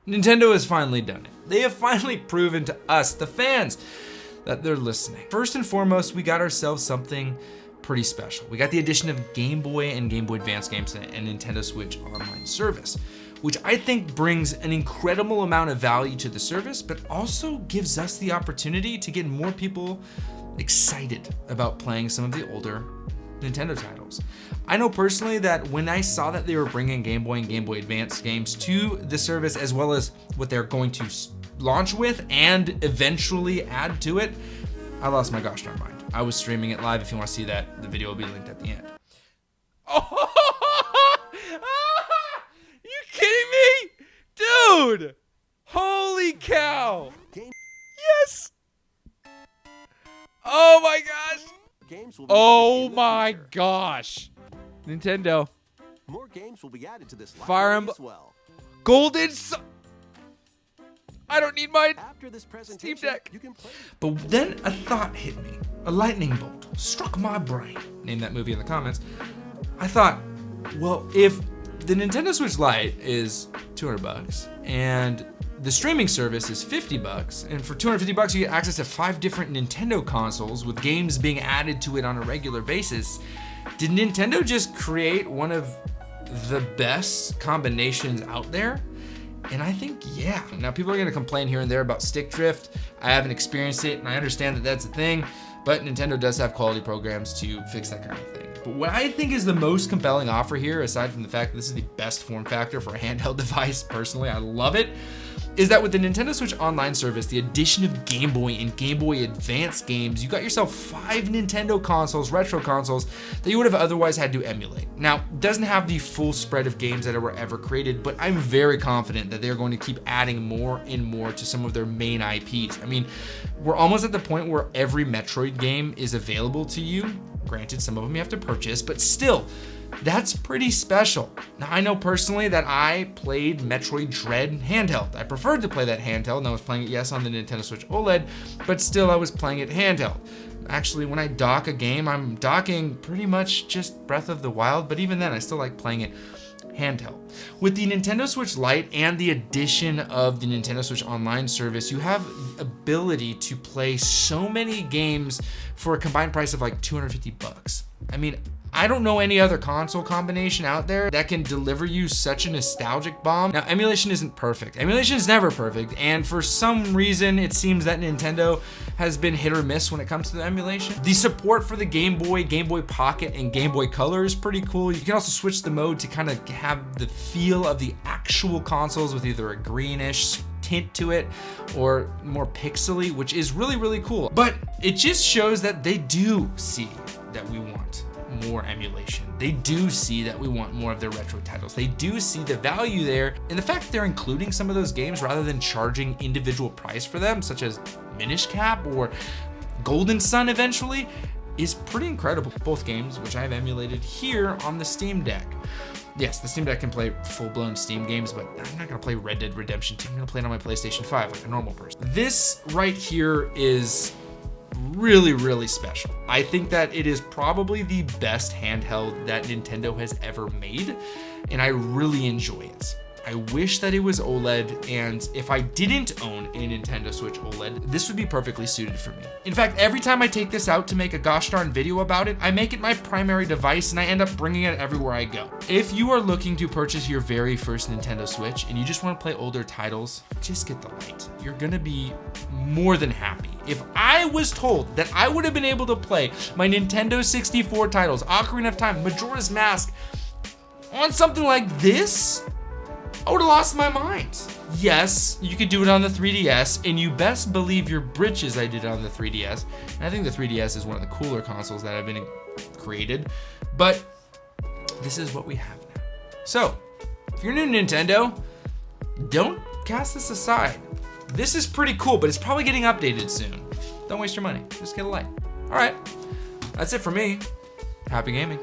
Nintendo has finally done it. They have finally proven to us, the fans, that they're listening. First and foremost, we got ourselves something pretty special. We got the addition of Game Boy and Game Boy Advance games and Nintendo Switch online service, which I think brings an incredible amount of value to the service, but also gives us the opportunity to get more people excited about playing some of the older Nintendo titles. I know personally that when I saw that they were bringing Game Boy and Game Boy Advance games to the service, as well as what they're going to launch with and eventually add to it, I lost my gosh darn mind. I was streaming it live. If you want to see that, the video will be linked at the end. Oh, you kidding me? Dude! Holy cow! Yes! Oh my gosh! Oh my gosh! Nintendo. More games will be added to this Fire library Emblem. as well. Golden I don't need my After this Steam presentation, Deck. you can play. But then a thought hit me. A lightning bolt struck my brain. Name that movie in the comments. I thought, well, if the Nintendo Switch Lite is $200 and the streaming service is $50, and for $250 you get access to 5 different Nintendo consoles with games being added to it on a regular basis, did Nintendo just create one of the best combinations out there? And I think, yeah. Now, people are gonna complain here and there about stick drift. I haven't experienced it, and I understand that that's a thing, but Nintendo does have quality programs to fix that kind of thing. But what I think is the most compelling offer here, aside from the fact that this is the best form factor for a handheld device, personally, I love it, is that with the Nintendo Switch Online service, the addition of Game Boy and Game Boy Advance games, you got yourself 5 Nintendo consoles, retro consoles, that you would have otherwise had to emulate. Now, it doesn't have the full spread of games that were ever created, but I'm very confident that they're going to keep adding more and more to some of their main IPs. I mean, we're almost at the point where every Metroid game is available to you. Granted, some of them you have to purchase, but still, that's pretty special. Now, I know personally that I played Metroid Dread handheld. I preferred to play that handheld, and I was playing it, yes, on the Nintendo Switch OLED, but still I was playing it handheld. Actually, when I dock a game, I'm docking pretty much just Breath of the Wild, but even then, I still like playing it handheld. With the Nintendo Switch Lite and the addition of the Nintendo Switch Online service, you have ability to play so many games for a combined price of like $250. I mean, I don't know any other console combination out there that can deliver you such a nostalgic bomb. Now, emulation isn't perfect. Emulation is never perfect, and for some reason, it seems that Nintendo has been hit or miss when it comes to the emulation. The support for the Game Boy Pocket, and Game Boy Color is pretty cool. You can also switch the mode to kind of have the feel of the actual consoles with either a greenish tint to it or more pixely, which is really, really cool. But it just shows that they do see that we want more emulation. They do see that we want more of their retro titles. They do see the value there, and the fact that they're including some of those games rather than charging individual price for them, such as Minish Cap or Golden Sun eventually, is pretty incredible. Both games, which I have emulated here on the Steam Deck. Yes, the Steam Deck can play full-blown Steam games, but I'm not gonna play Red Dead Redemption 2. I'm gonna play it on my PlayStation 5 like a normal person. This right here is really, really special. I think that it is probably the best handheld that Nintendo has ever made, and I really enjoy it. I wish that it was OLED, and if I didn't own a Nintendo Switch OLED, this would be perfectly suited for me. In fact, every time I take this out to make a gosh darn video about it, I make it my primary device and I end up bringing it everywhere I go. If you are looking to purchase your very first Nintendo Switch and you just want to play older titles, just get the Lite. You're gonna be more than happy. If I was told that I would have been able to play my Nintendo 64 titles, Ocarina of Time, Majora's Mask, on something like this, I would have lost my mind. Yes, you could do it on the 3DS, and you best believe your britches I did it on the 3DS. And I think the 3DS is one of the cooler consoles that have been created, but this is what we have now. So, if you're new to Nintendo, don't cast this aside. This is pretty cool, but it's probably getting updated soon. Don't waste your money, just get a Lite. All right, that's it for me. Happy gaming.